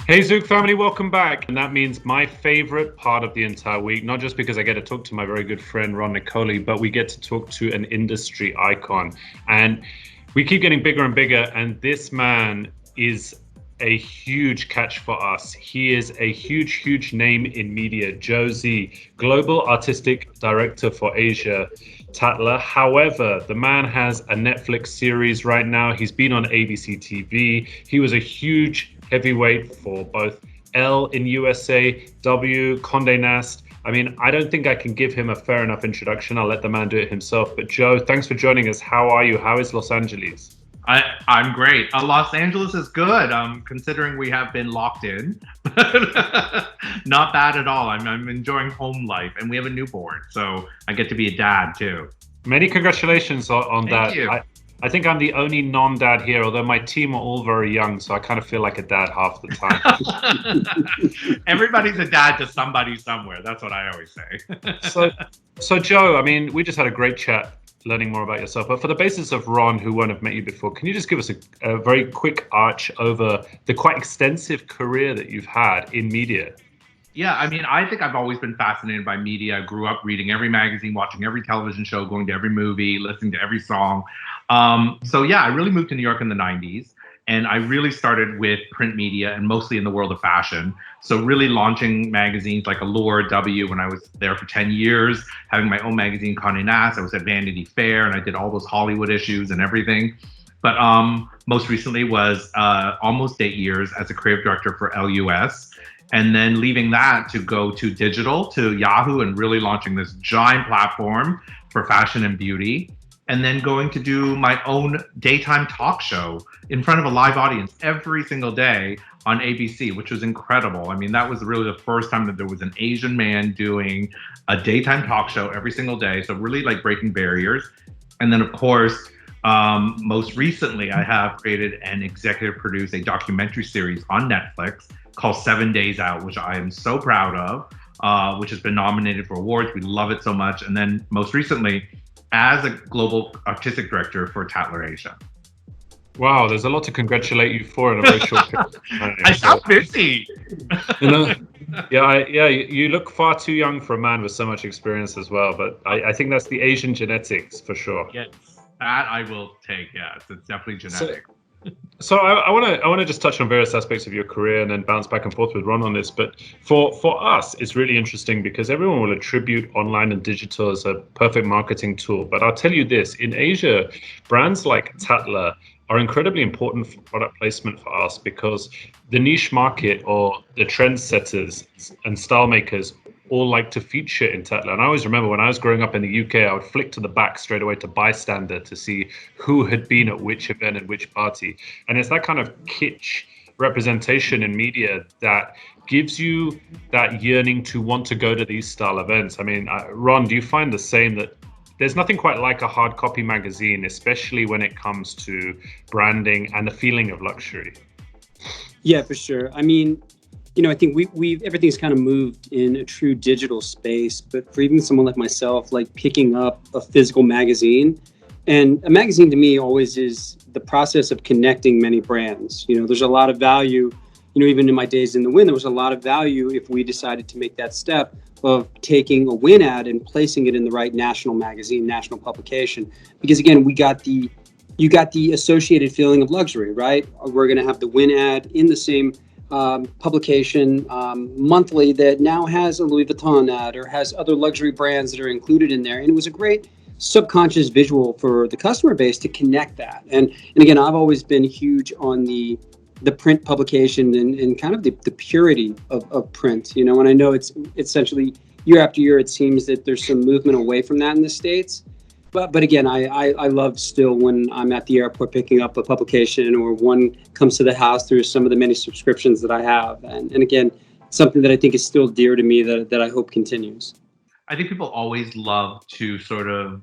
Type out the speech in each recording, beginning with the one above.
Hey Zouk family, welcome back. And that means my favorite part of the entire week, not just because I get to talk to my very good friend Ronn Nicolli, but we get to talk to an industry icon. And we keep getting bigger and bigger. And this man is a huge catch for us. He is a huge, huge name in media. Josie, Global Artistic Director for Asia, Tatler. However, the man has a Netflix series right now. He's been on ABC TV. He was a huge heavyweight for both L in USA, W, Condé Nast. I mean, I don't think I can give him a fair enough introduction. I'll let the man do it himself. But Joe, thanks for joining us. How are you? How is Los Angeles? I'm great. Los Angeles is good, considering we have been locked in. Not bad at all. I'm enjoying home life, and we have a newborn, so I get to be a dad too. Many congratulations on that. Thank you. I think I'm the only non-dad here, although my team are all very young, so I kind of feel like a dad half the time. Everybody's a dad to somebody somewhere. That's what I always say. So Joe, I mean, we just had a great chat learning more about yourself. But for the basis of Ron, who won't have met you before, can you just give us a very quick arch over the quite extensive career that you've had in media? Yeah, I mean, I think I've always been fascinated by media. I grew up reading every magazine, watching every television show, going to every movie, listening to every song. So yeah, I really moved to New York in the 90s. And I really started with print media and mostly in the world of fashion. So really launching magazines like Allure, W when I was there for 10 years, having my own magazine, Condé Nast. I was at Vanity Fair and I did all those Hollywood issues and everything. But most recently was almost 8 years as a creative director for LUS. And then leaving that to go to digital, to Yahoo, and really launching this giant platform for fashion and beauty. And then going to do my own daytime talk show in front of a live audience every single day on ABC, which was incredible. I mean, that was really the first time that there was an Asian man doing a daytime talk show every single day. So really like breaking barriers. And then of course, most recently, I have created and executive produced a documentary series on Netflix called 7 Days Out, which I am so proud of, which has been nominated for awards. We love it so much. And then most recently, as a global artistic director for Tatler Asia. Wow, there's a lot to congratulate you for in a very short period of time. I sound busy. You look far too young for a man with so much experience as well. But I think that's the Asian genetics for sure. Yes, that I will take. Yes, it's definitely genetic. So I want to just touch on various aspects of your career and then bounce back and forth with Ron on this. But for us, it's really interesting because everyone will attribute online and digital as a perfect marketing tool. But I'll tell you this, in Asia, brands like Tatler are incredibly important for product placement for us because the niche market or the trendsetters and style makers all like to feature in Tatler. And I always remember when I was growing up in the UK, I would flick to the back straight away to Bystander to see who had been at which event and which party. And it's that kind of kitsch representation in media that gives you that yearning to want to go to these style events. I mean, Ron, do you find the same, that there's nothing quite like a hard copy magazine, especially when it comes to branding and the feeling of luxury? Yeah, for sure. I mean, I think we've everything's kind of moved in a true digital space, but for even someone like myself, like picking up a physical magazine, and a magazine to me always is the process of connecting many brands. There's a lot of value, even in my days in the Win, there was a lot of value if we decided to make that step of taking a Win ad and placing it in the right national magazine, national publication. Because again, you got the associated feeling of luxury, right? We're going to have the Win ad in the same publication monthly that now has a Louis Vuitton ad or has other luxury brands that are included in there. And it was a great subconscious visual for the customer base to connect that. And again, I've always been huge on the print publication and kind of the purity of print, and I know it's essentially year after year, it seems that there's some movement away from that in the States. But again, I love still when I'm at the airport picking up a publication or one comes to the house through some of the many subscriptions that I have. And again, something that I think is still dear to me that I hope continues. I think people always love to sort of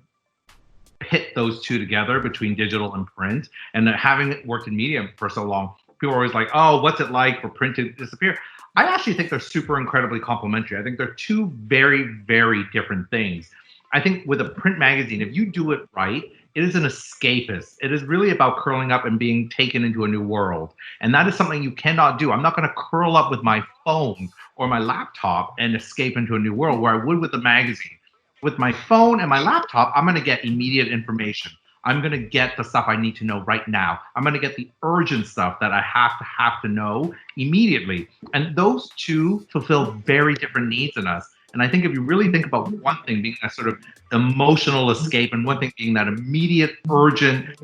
hit those two together between digital and print. And having worked in media for so long, people are always like, oh, what's it like for print to disappear? I actually think they're super incredibly complementary. I think they're two very, very different things. I think with a print magazine, if you do it right, it is an escapist. It is really about curling up and being taken into a new world. And that is something you cannot do. I'm not going to curl up with my phone or my laptop and escape into a new world where I would with a magazine. With my phone and my laptop, I'm going to get immediate information. I'm going to get the stuff I need to know right now. I'm going to get the urgent stuff that I have to know immediately. And those two fulfill very different needs in us. And I think if you really think about one thing being that sort of emotional escape and one thing being that immediate, urgent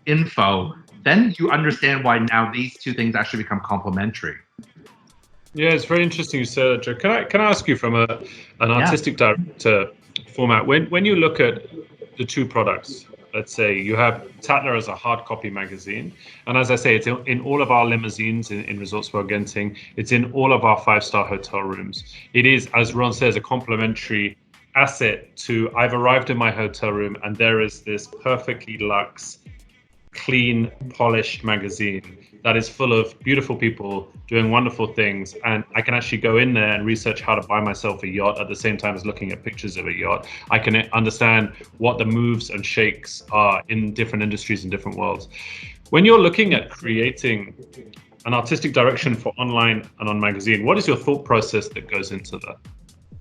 info, then you understand why now these two things actually become complementary. Yeah, it's very interesting you said that, Joe. Can I ask you from an artistic director format, when you look at the two products, let's say you have Tatler as a hard copy magazine, and as I say, it's in all of our limousines in Resorts World Genting, it's in all of our 5-star hotel rooms. It is, as Ron says, a complementary asset to, I've arrived in my hotel room and there is this perfectly luxe, clean, polished magazine that is full of beautiful people doing wonderful things, and I can actually go in there and research how to buy myself a yacht at the same time as looking at pictures of a yacht. I can understand what the moves and shakes are in different industries and different worlds. When you're looking at creating an artistic direction for online and on magazine, what is your thought process that goes into that?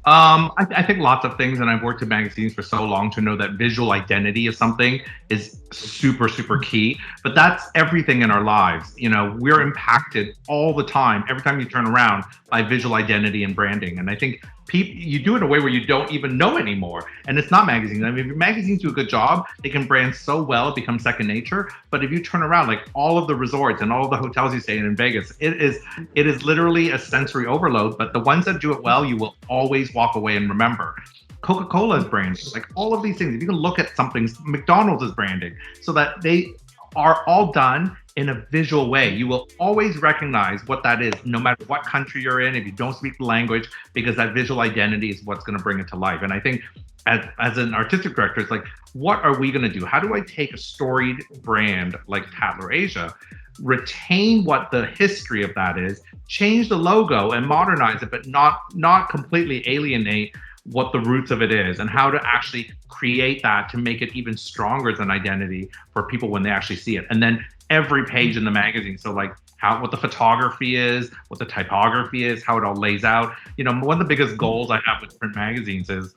I think lots of things, and I've worked in magazines for so long to know that visual identity of something is super, super key. But that's everything in our lives. You know, we're impacted all the time, every time you turn around, by visual identity and branding. And I think you do it in a way where you don't even know anymore. And it's not magazines. I mean, if magazines do a good job, they can brand so well, it becomes second nature. But if you turn around, like all of the resorts and all of the hotels you stay in Vegas, it is literally a sensory overload. But the ones that do it well, you will always walk away and remember. Coca-Cola's branding, like all of these things. If you can look at something, McDonald's is branding, so that they are all done in a visual way. You will always recognize what that is, no matter what country you're in, if you don't speak the language, because that visual identity is what's going to bring it to life. And I think as an artistic director, it's like, what are we going to do? How do I take a storied brand like Tatler Asia, retain what the history of that is, change the logo and modernize it, but not completely alienate what the roots of it is, and how to actually create that to make it even stronger as an identity for people when they actually see it. And then every page in the magazine, so like what the photography is, what the typography is, how it all lays out. You know, one of the biggest goals I have with print magazines is,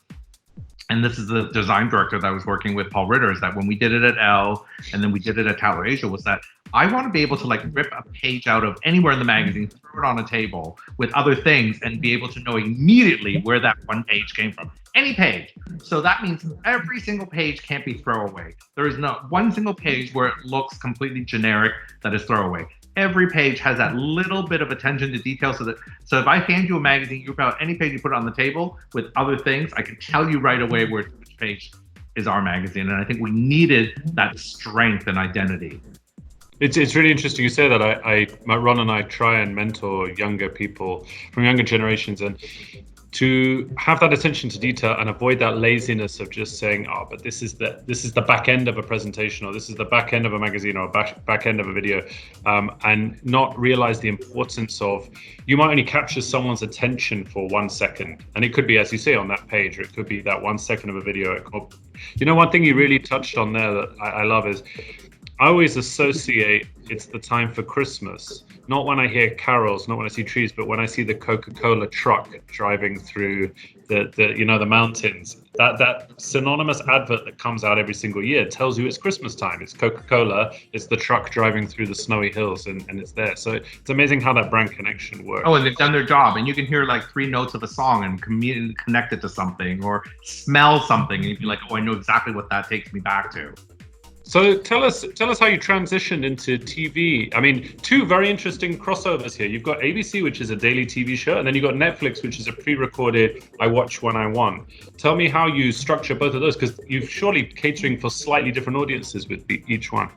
and this is the design director that I was working with, Paul Ritter, is that when we did it at Elle and then we did it at Tatler Asia, was that I want to be able to like rip a page out of anywhere in the magazine, throw it on a table with other things, and be able to know immediately where that one page came from. Any page. So that means every single page can't be throwaway. There is not one single page where it looks completely generic that is throwaway. Every page has that little bit of attention to detail, so if I hand you a magazine, you put out any page you put on the table with other things, I can tell you right away which page is our magazine. And I think we needed that strength and identity. It's really interesting you say that. Ron and I try and mentor younger people from younger generations, and to have that attention to detail and avoid that laziness of just saying, oh, but this is the back end of a presentation, or this is the back end of a magazine, or back end of a video, and not realize the importance of, you might only capture someone's attention for 1 second, and it could be, as you say, on that page, or it could be that 1 second of a video. You know, one thing you really touched on there that I love is, I always associate it's the time for Christmas, not when I hear carols, not when I see trees, but when I see the Coca-Cola truck driving through the mountains. That synonymous advert that comes out every single year tells you it's Christmas time. It's Coca-Cola, it's the truck driving through the snowy hills, and it's there. So it's amazing how that brand connection works. Oh, and they've done their job, and you can hear like 3 notes of a song and connect it to something, or smell something, and you'd be like, oh, I know exactly what that takes me back to. So tell us how you transitioned into TV. I mean, 2 very interesting crossovers here. You've got ABC, which is a daily TV show, and then you've got Netflix, which is a pre-recorded, I watch when I want. Tell me how you structure both of those, because you're surely catering for slightly different audiences with each one.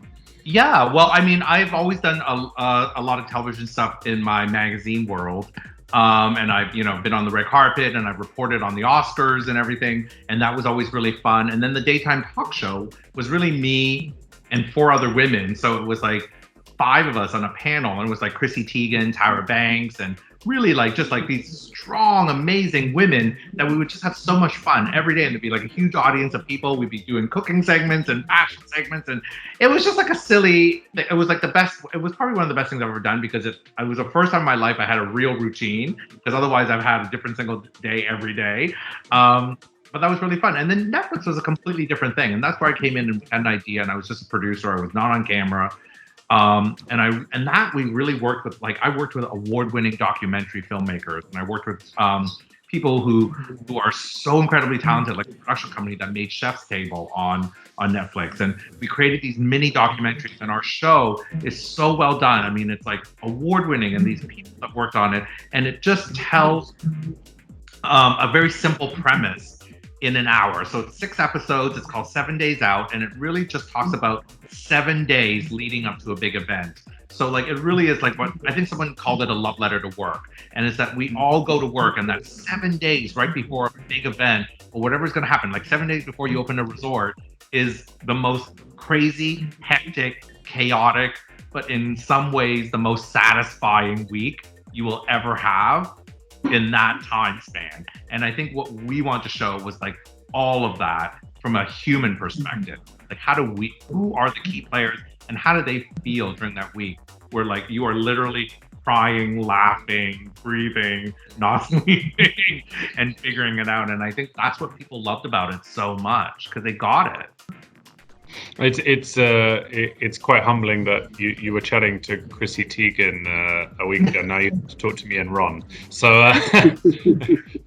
Yeah, well, I mean, I've always done a lot of television stuff in my magazine world. And I've, been on the red carpet, and I've reported on the Oscars and everything. And that was always really fun. And then the daytime talk show was really me and 4 other women. So it was like 5 of us on a panel, and it was like Chrissy Teigen, Tyra Banks, and really like just like these strong, amazing women that we would just have so much fun every day, and there'd be like a huge audience of people. We'd be doing cooking segments and fashion segments, and it was just like it was like the best. It was probably one of the best things I've ever done, because it was the first time in my life I had a real routine, because otherwise I've had a different single day every day. But that was really fun. And then Netflix was a completely different thing, and that's where I came in and had an idea, and I was just a producer. I was not on camera. And that we really worked with, like, I worked with award-winning documentary filmmakers, and I worked with people who are so incredibly talented, like a production company that made Chef's Table on Netflix. And we created these mini documentaries, and our show is so well done. I mean, it's like award-winning, and these people that worked on it, and it just tells a very simple premise in an hour. So it's 6 episodes. It's called 7 Days Out, and it really just talks about 7 days leading up to a big event. So like, it really is like, what I think someone called it a love letter to work. And it's that we all go to work, and that 7 days right before a big event or whatever's going to happen, like 7 days before you open a resort, is the most crazy, hectic, chaotic, but in some ways the most satisfying week you will ever have in that time span. And I think what we want to show was like all of that from a human perspective. Like, who are the key players, and how do they feel during that week where like you are literally crying, laughing, breathing, not sleeping, and figuring it out. And I think that's what people loved about it so much, because they got it. It's quite humbling that you were chatting to Chrissy Teigen a week ago. Now you talk to me and Ron. So,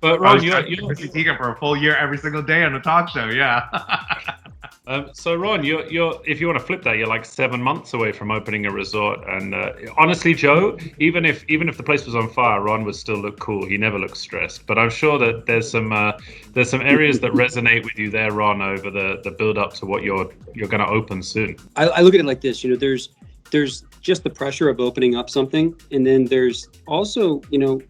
but Ron, you're Chrissy Teigen for a full year every single day on a talk show. Yeah. So Ron, you're if you want to flip that, you're like 7 months away from opening a resort. And honestly, Joe, even if the place was on fire, Ron would still look cool. He never looks stressed. But I'm sure that there's some areas that resonate with you there, Ron, over the build up to what you're going to open soon. I look at it like this. You know, there's just the pressure of opening up something, and then there's also, you know,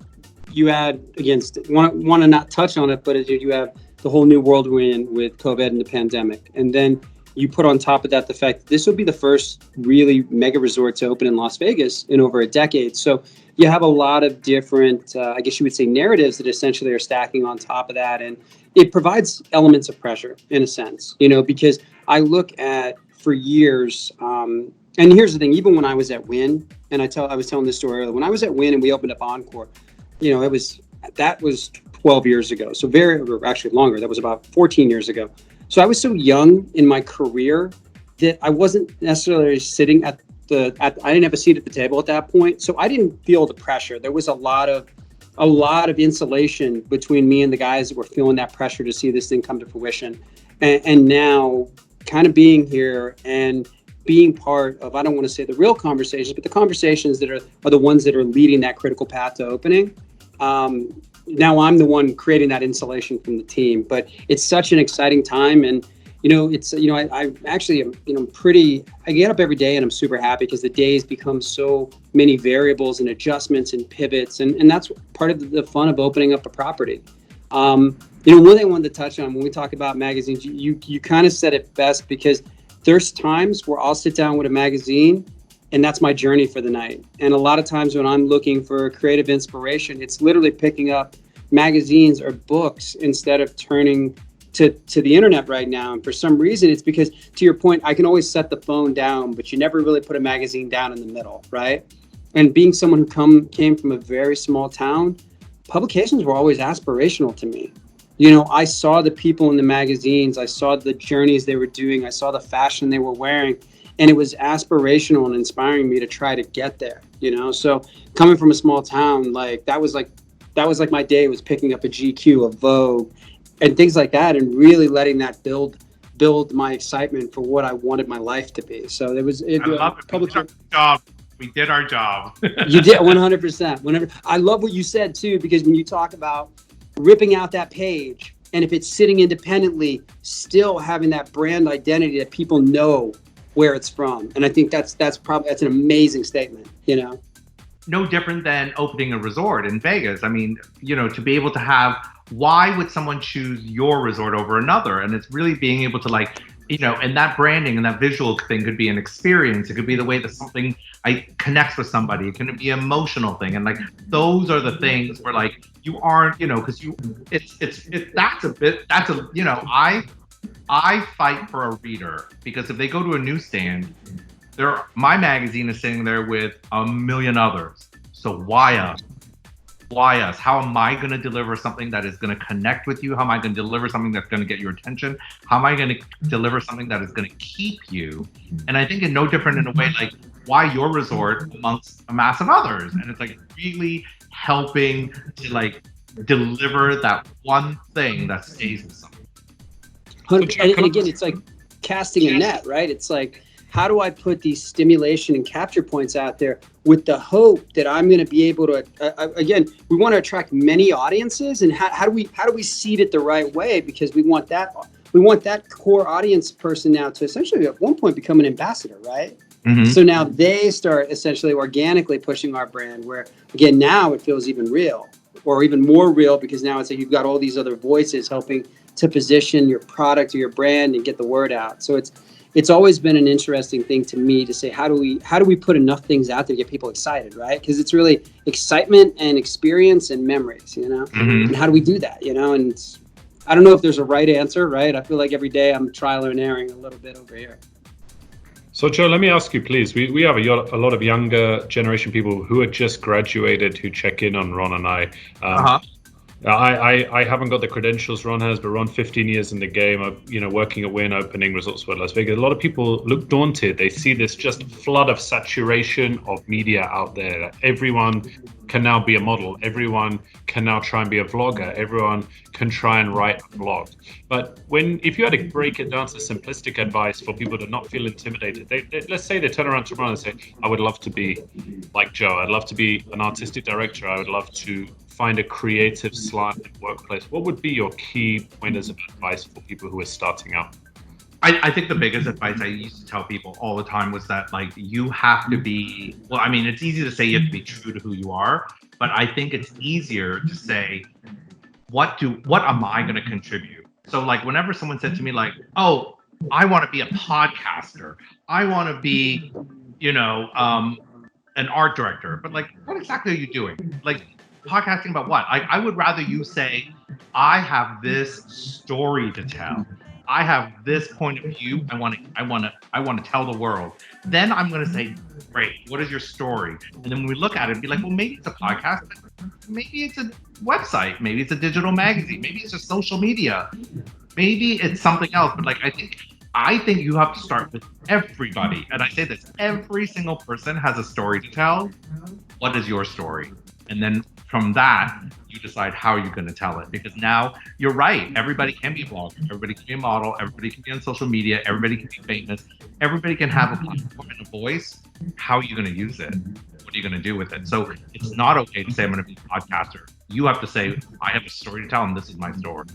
you add against want to not touch on it, but you have the whole new world we're in with COVID and the pandemic. And then you put on top of that the fact that this will be the first really mega resort to open in Las Vegas in over a decade. So you have a lot of different, I guess you would say, narratives that essentially are stacking on top of that. And it provides elements of pressure in a sense, you know, because I look at for years, and here's the thing, even when I was at Wynn, and I was telling this story earlier, when I was at Wynn and we opened up Encore, you know, that was 12 years ago. So or actually longer. That was about 14 years ago. So I was so young in my career that I wasn't necessarily sitting I didn't have a seat at the table at that point. So I didn't feel the pressure. There was a lot of insulation between me and the guys that were feeling that pressure to see this thing come to fruition. And now kind of being here and being part of, I don't want to say the real conversations, but the conversations that are the ones that are leading that critical path to opening. Now I'm the one creating that insulation from the team, but it's such an exciting time. And, you know, it's, you know, I actually am, you know, I get up every day and I'm super happy because the days become so many variables and adjustments and pivots. And that's part of the fun of opening up a property. You know, one thing I wanted to touch on when we talk about magazines, you kind of said it best, because there's times where I'll sit down with a magazine and that's my journey for the night. And a lot of times when I'm looking for creative inspiration, it's literally picking up magazines or books instead of turning to the internet right now. And for some reason, it's because, to your point, I can always set the phone down, but you never really put a magazine down in the middle, right? And being someone who came from a very small town, publications were always aspirational to me. You know, I saw the people in the magazines, I saw the journeys they were doing, I saw the fashion they were wearing, and it was aspirational and inspiring me to try to get there, you know? So coming from a small town, like that was like my day was picking up a GQ, a Vogue, and things like that, and really letting that build my excitement for what I wanted my life to be. So I love it. We did our job. You did 100%. I love what you said too, because when you talk about ripping out that page, and if it's sitting independently, still having that brand identity that people know where it's from. And I think that's an amazing statement, you know? No different than opening a resort in Vegas. I mean, you know, to be able to have, why would someone choose your resort over another? And it's really being able to like and that branding and that visual thing could be an experience. It could be the way that something connects with somebody. It can be an emotional thing. And like, those are the things where like, you aren't, because I fight for a reader, because if they go to a newsstand, my magazine is sitting there with a million others. So why us? Why us? How am I going to deliver something that is going to connect with you? How am I going to deliver something that's going to get your attention? How am I going to deliver something that is going to keep you? And I think it's no different in a way, like, why your resort amongst a mass of others? And it's like really helping to like deliver that one thing that stays with someone. And again, it's like casting a net, right? It's like, how do I put these stimulation and capture points out there with the hope that I'm going to be able to, again, we want to attract many audiences, and how do we seed it the right way? Because we want that core audience person now to essentially at one point become an ambassador, right? Mm-hmm. So now they start essentially organically pushing our brand, where again, now it feels even real, or even more real, because now it's like you've got all these other voices helping to position your product or your brand and get the word out. So it's always been an interesting thing to me to say, how do we put enough things out there to get people excited, right? Because it's really excitement and experience and memories, Mm-hmm. And how do we do that, and I don't know if there's a right answer, right? I feel like every day I'm trial and erroring a little bit over here. So Joe, let me ask you, please. We have a lot of younger generation people who are just graduated who check in on Ron and I. I haven't got the credentials Ron has, but Ron, 15 years in the game, working at Wynn, opening Resorts World Las Vegas. A lot of people look daunted. They see this just flood of saturation of media out there. Everyone can now be a model. Everyone can now try and be a vlogger. Everyone can try and write a blog. But if you had to break it down to simplistic advice for people to not feel intimidated, let's say they turn around to Ron and say, I would love to be like Joe. I'd love to be an artistic director. I would love to find a creative slant in workplace. What would be your key pointers of advice for people who are starting out? I think the biggest advice I used to tell people all the time was that, like, you have to be, well, I mean, it's easy to say you have to be true to who you are, but I think it's easier to say, what am I going to contribute? So like, whenever someone said to me like, oh, I want to be a podcaster, I want to be, an art director, but like, what exactly are you doing? Like, podcasting about what? I would rather you say, I have this story to tell. I have this point of view. I want to tell the world. Then I'm going to say, great, what is your story? And then when we look at it, be like, well, maybe it's a podcast, maybe it's a website, maybe it's a digital magazine, maybe it's just social media, maybe it's something else. But like, I think you have to start with everybody. And I say this, every single person has a story to tell. What is your story? And then from that, you decide how you're going to tell it. Because now you're right. Everybody can be a blogger. Everybody can be a model. Everybody can be on social media. Everybody can be famous. Everybody can have a platform and a voice. How are you going to use it? What are you going to do with it? So it's not okay to say, I'm going to be a podcaster. You have to say, I have a story to tell, and this is my story.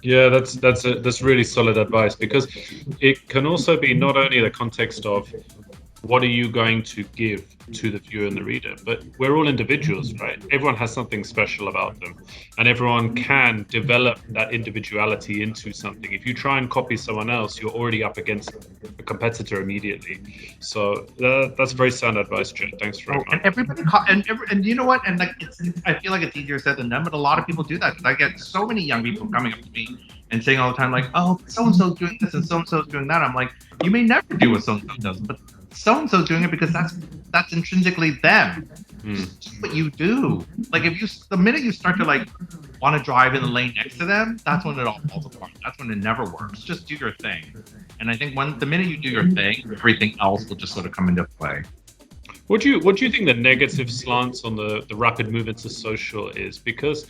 Yeah, that's really solid advice, because it can also be not only the context of what are you going to give to the viewer and the reader, but we're all individuals, right? Everyone has something special about them, and everyone can develop that individuality into something. If you try and copy someone else, you're already up against a competitor immediately. So that's very sound advice, Joe. Thanks for and everybody and you know what? And like, I feel like it's easier said than done, but a lot of people do that. I get so many young people coming up to me and saying all the time, like, oh, so-and-so's doing this and so-and-so's doing that. I'm like, you may never do what so-and-so does, but so-and-so's doing it because that's intrinsically them. It's just what you do. Like, the minute you start to like want to drive in the lane next to them, that's when it all falls apart. That's when it never works. Just do your thing. And I think the minute you do your thing, everything else will just sort of come into play. What do you think the negative slants on the rapid move into social is? Because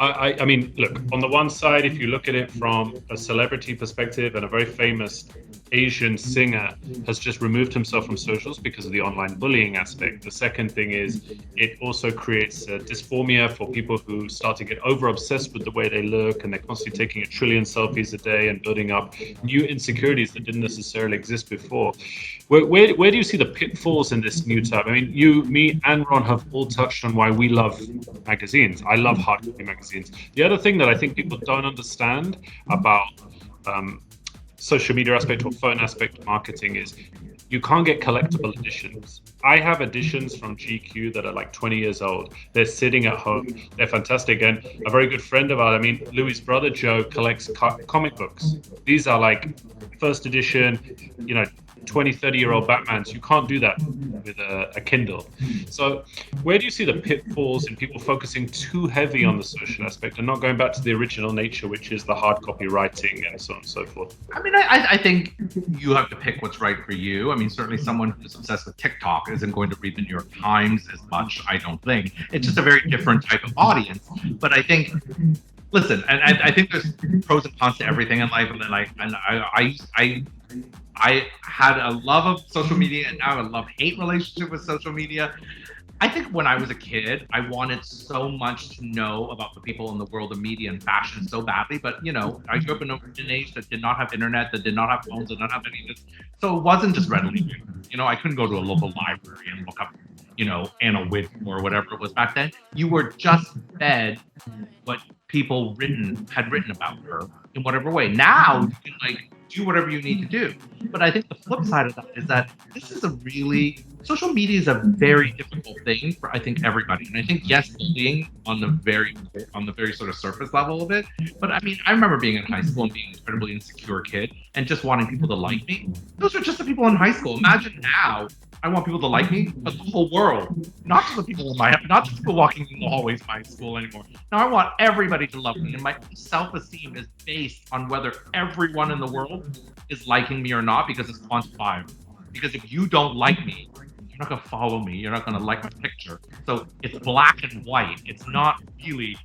I mean, look, on the one side, if you look at it from a celebrity perspective, and a very famous Asian singer has just removed himself from socials because of the online bullying aspect. The second thing is it also creates dysphoria for people who start to get over obsessed with the way they look, and they're constantly taking 1 trillion selfies a day and building up new insecurities that didn't necessarily exist before. Where do you see the pitfalls in this new type? I mean, you, me, and Ron have all touched on why we love magazines. I love hard copy magazines. The other thing that I think people don't understand about social media aspect or phone aspect of marketing is you can't get collectible editions. I have editions from GQ that are like 20 years old. They're sitting at home. They're fantastic. And a very good friend of ours, I mean, Louis' brother Joe collects comic books. These are like first edition, 20, 30-year-old Batmans. You can't do that with a Kindle. So where do you see the pitfalls in people focusing too heavy on the social aspect and not going back to the original nature, which is the hard copy writing and so on and so forth? I mean, I think you have to pick what's right for you. I mean, certainly someone who's obsessed with TikTok isn't going to read the New York Times as much, I don't think. It's just a very different type of audience. But I think, listen, and I think there's pros and cons to everything in life. I had a love of social media and now a love-hate relationship with social media. I think when I was a kid, I wanted so much to know about the people in the world of media and fashion so badly. But, I grew up in an age that did not have internet, that did not have phones, that did not have any of this. So it wasn't just readily available. I couldn't go to a local library and look up, Anna Whitmore or whatever it was back then. You were just fed what people had written about her in whatever way. Now you can do whatever you need to do. But I think the flip side of that is that social media is a very difficult thing for, I think, everybody. And I think, yes, bullying on the very sort of surface level of it. But I mean, I remember being in high school and being an incredibly insecure kid and just wanting people to like me. Those are just the people in high school. Imagine now, I want people to like me, but the whole world, not just the people not just people walking in the hallways of my school anymore. Now I want everybody to love me, and my self-esteem is based on whether everyone in the world is liking me or not, because it's quantifiable. Because if you don't like me, you're not going to follow me, you're not going to like my picture. So it's black and white. It's not really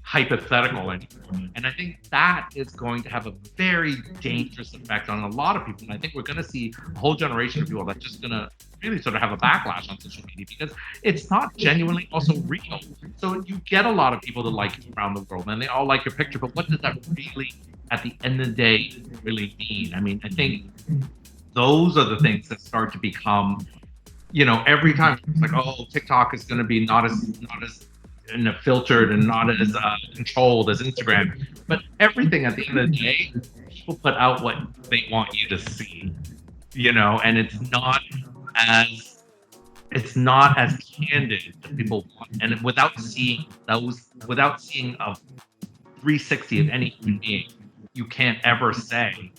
hypothetical anymore. And I think that is going to have a very dangerous effect on a lot of people. And I think we're going to see a whole generation of people that's just going to really sort of have a backlash on social media because it's not genuinely also real. So you get a lot of people that like you around the world and they all like your picture, but what does that really, at the end of the day, really mean? I mean, I think those are the things that start to become, every time it's like, oh, TikTok is going to be not as filtered and not as controlled as Instagram. But everything at the end of the day, people put out what they want you to see, and it's not as candid as people want. And without seeing a 360 of any human being, you can't ever say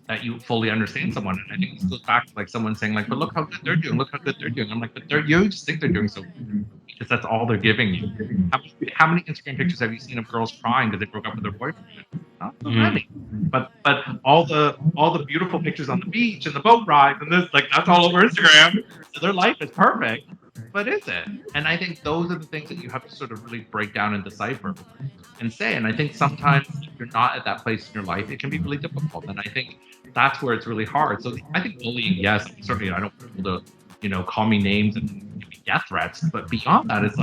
that you fully understand someone. And I think this goes back to someone saying but look how good they're doing, look how good they're doing. I'm like, but you just think they're doing so good because that's all they're giving you. How many Instagram pictures have you seen of girls crying because they broke up with their boyfriend? Not so many. But all the beautiful pictures on the beach and the boat rides and this, that's all over Instagram. So their life is perfect. But is it? And I think those are the things that you have to sort of really break down and decipher and say. And I think sometimes if you're not at that place in your life, it can be really difficult. And I think that's where it's really hard. So I think bullying, yes, certainly I don't want people to, call me names and give me death threats. But beyond that, it's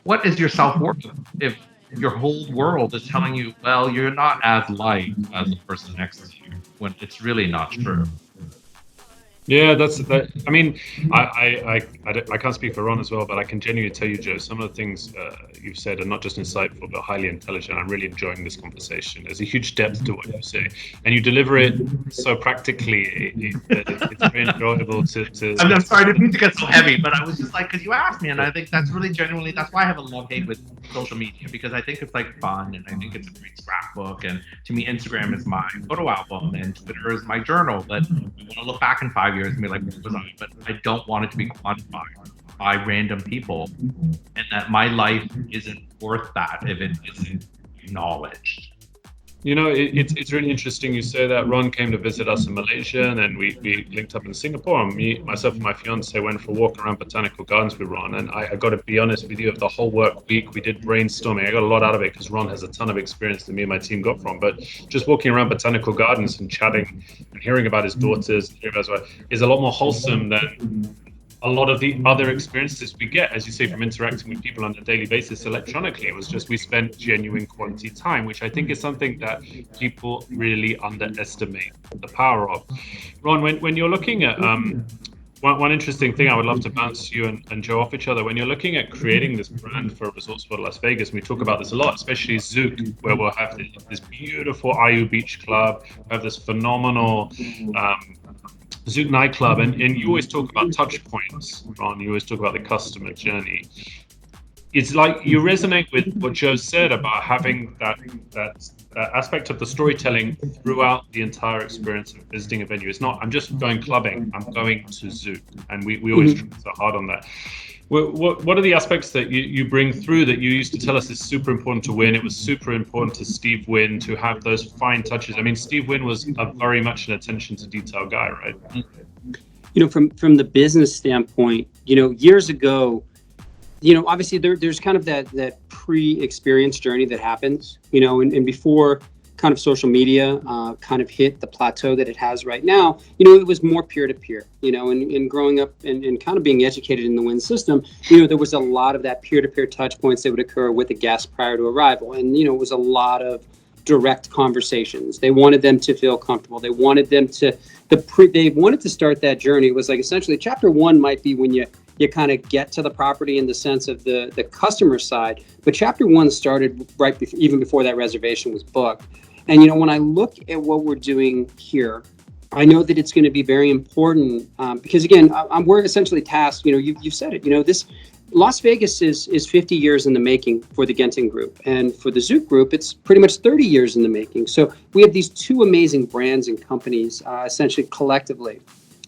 what is your self-worth if your whole world is telling you, well, you're not as liked as the person next to you, when it's really not true? Yeah, that's that. I mean, I can't speak for Ron as well, but I can genuinely tell you, Joe, some of the things you've said are not just insightful, but highly intelligent. I'm really enjoying this conversation. There's a huge depth to what you say, and you deliver it so practically. It's very enjoyable to. I'm sorry, I didn't mean to get so heavy, but I was just because you asked me, and I think that's really genuinely, that's why I have a love-hate with social media, because I think it's fun, and I think it's a great scrapbook, and to me, Instagram is my photo album, and Twitter is my journal. But I want to look back in 5 years and be like, what was I? But I don't want it to be quantified by random people, and that my life isn't worth that if it isn't acknowledged. It's really interesting you say that. Ron came to visit us in Malaysia, and then we linked up in Singapore. And myself and my fiance went for a walk around botanical gardens with Ron. And I got to be honest with you, of the whole work week, we did brainstorming. I got a lot out of it because Ron has a ton of experience that me and my team got from. But just walking around botanical gardens and chatting and hearing about his daughters is a lot more wholesome than a lot of the other experiences we get, as you say, from interacting with people on a daily basis electronically. It was just we spent genuine quality time, which I think is something that people really underestimate the power of. Ron, when you're looking at One interesting thing I would love to bounce you and Joe off each other. When you're looking at creating this brand for Resorts World Las Vegas, and we talk about this a lot, especially Zouk, where we'll have this beautiful IU Beach Club, we have this phenomenal Zouk nightclub, and you always talk about touch points, Ron. You always talk about the customer journey. It's like you resonate with what Joe said about having that aspect of the storytelling throughout the entire experience of visiting a venue. It's not, I'm just going clubbing, I'm going to Zouk. And we always try so hard on that. What are the aspects that you bring through that you used to tell us is super important to Wynn? It was super important to Steve Wynn to have those fine touches. I mean, Steve Wynn was very much an attention to detail guy, right? You know, from the business standpoint, you know, years ago, you know, obviously there's kind of that pre-experience journey that happens, you know, and before kind of social media kind of hit the plateau that it has right now, you know, it was more peer-to-peer, you know, and growing up and kind of being educated in the Wynn system, you know, there was a lot of that peer-to-peer touch points that would occur with a guest prior to arrival. And, you know, it was a lot of direct conversations. They wanted them to feel comfortable. They wanted them to, they wanted to start that journey. It was like essentially chapter one might be when you kind of get to the property in the sense of the customer side. But chapter one started right before, even before that reservation was booked. And, you know, when I look at what we're doing here, I know that it's going to be very important because, again, we're essentially tasked, you know, you've said it, you know, this Las Vegas is 50 years in the making for the Genting group. And for the Zouk group, it's pretty much 30 years in the making. So we have these two amazing brands and companies essentially collectively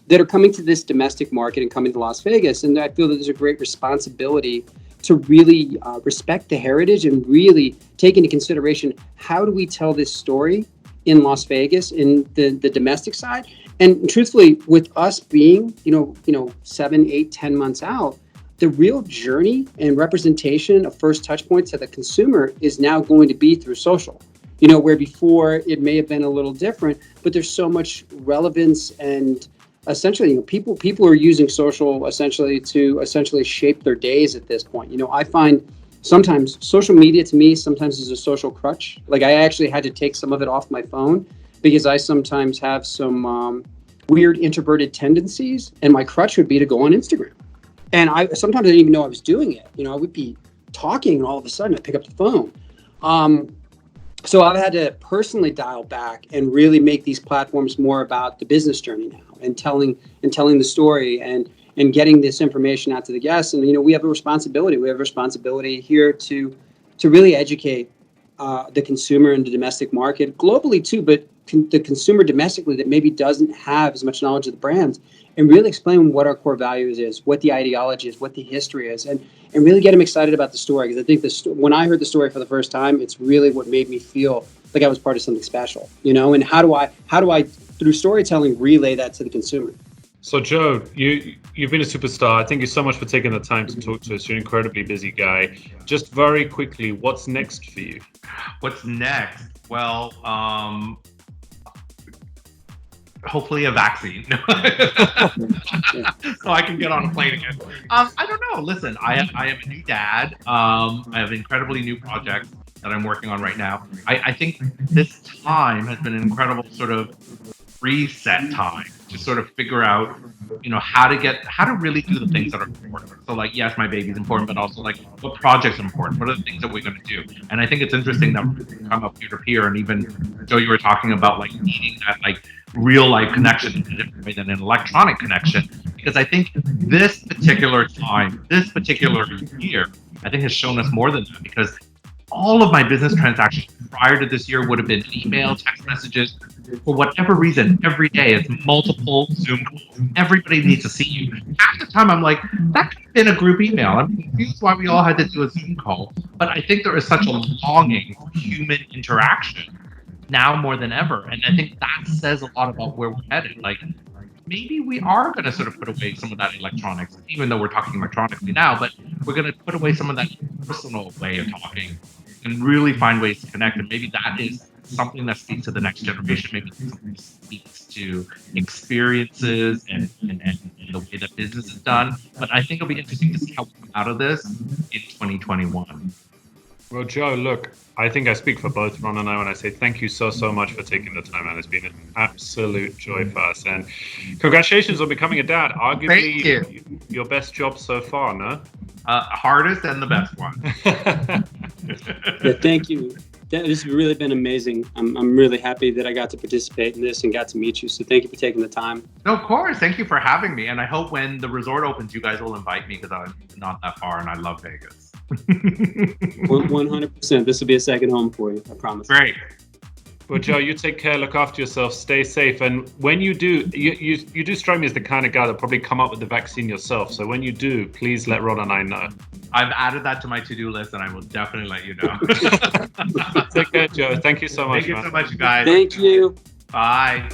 that are coming to this domestic market and coming to Las Vegas. And I feel that there's a great responsibility to really respect the heritage and really take into consideration, how do we tell this story in Las Vegas in the domestic side? And truthfully, with us being, you know, 7, 8, 10 months out, the real journey and representation of first touch points to the consumer is now going to be through social. You know, where before it may have been a little different, but there's so much relevance and essentially, you know, people are using social to shape their days at this point. You know, I find sometimes social media to me sometimes is a social crutch. Like I actually had to take some of it off my phone because I sometimes have some weird introverted tendencies, and my crutch would be to go on Instagram. And I sometimes didn't even know I was doing it. You know, I would be talking and all of a sudden I'd pick up the phone. So I've had to personally dial back and really make these platforms more about the business journey now, and telling the story and getting this information out to the guests. And, you know, we have a responsibility. We have a responsibility here to really educate the consumer in the domestic market, globally too, but the consumer domestically that maybe doesn't have as much knowledge of the brands, and really explain what our core values is, what the ideology is, what the history is, and really get them excited about the story. Because I think when I heard the story for the first time, it's really what made me feel like I was part of something special, you know. And how do I through storytelling relay that to the consumer? So Joe, you've been a superstar. Thank you so much for taking the time to talk to us. You're an incredibly busy guy. Just very quickly, what's next for you? What's next? Well, hopefully a vaccine, so I can get on a plane again. I don't know. Listen, I am a new dad. I have incredibly new projects that I'm working on right now. I think this time has been an incredible sort of reset time to sort of figure out, you know, how to really do the things that are important. So like, yes, my baby's important, but also like, what projects are important? What are the things that we're going to do? And I think it's interesting that we come up peer to peer, and even Joe, you were talking about like needing that like real life connection in a different way than an electronic connection, because I think this particular time, this particular year, I think has shown us more than that, because all of my business transactions prior to this year would have been email, text messages. For whatever reason, every day it's multiple Zoom calls. Everybody needs to see you. Half the time I'm like, that could have been a group email. I'm confused why we all had to do a Zoom call. But I think there is such a longing for human interaction now more than ever. And I think that says a lot about where we're headed. Like, maybe we are going to sort of put away some of that electronics, even though we're talking electronically now, but we're going to put away some of that personal way of talking and really find ways to connect. And maybe that is something that speaks to the next generation. Maybe something speaks to experiences and the way that business is done. But I think it'll be interesting to see how we come out of this in 2021. Well, Joe, look, I think I speak for both Ron and I when I say thank you so much for taking the time, man. It's been an absolute joy for us. And congratulations on becoming a dad. Arguably your best job so far, no? Hardest and the best one. Yeah, thank you. This has really been amazing. I'm really happy that I got to participate in this and got to meet you. So thank you for taking the time. No, of course. Thank you for having me. And I hope when the resort opens, you guys will invite me because I'm not that far and I love Vegas. 100%. This will be a second home for you. I promise. Great. Well, Joe, you take care, look after yourself, stay safe. And when you do, you do strike me as the kind of guy that probably come up with the vaccine yourself. So when you do, please let Ron and I know. I've added that to my to-do list and I will definitely let you know. Take care, Joe. Thank you so much. Thank you so much, guys. Thank you. Bye.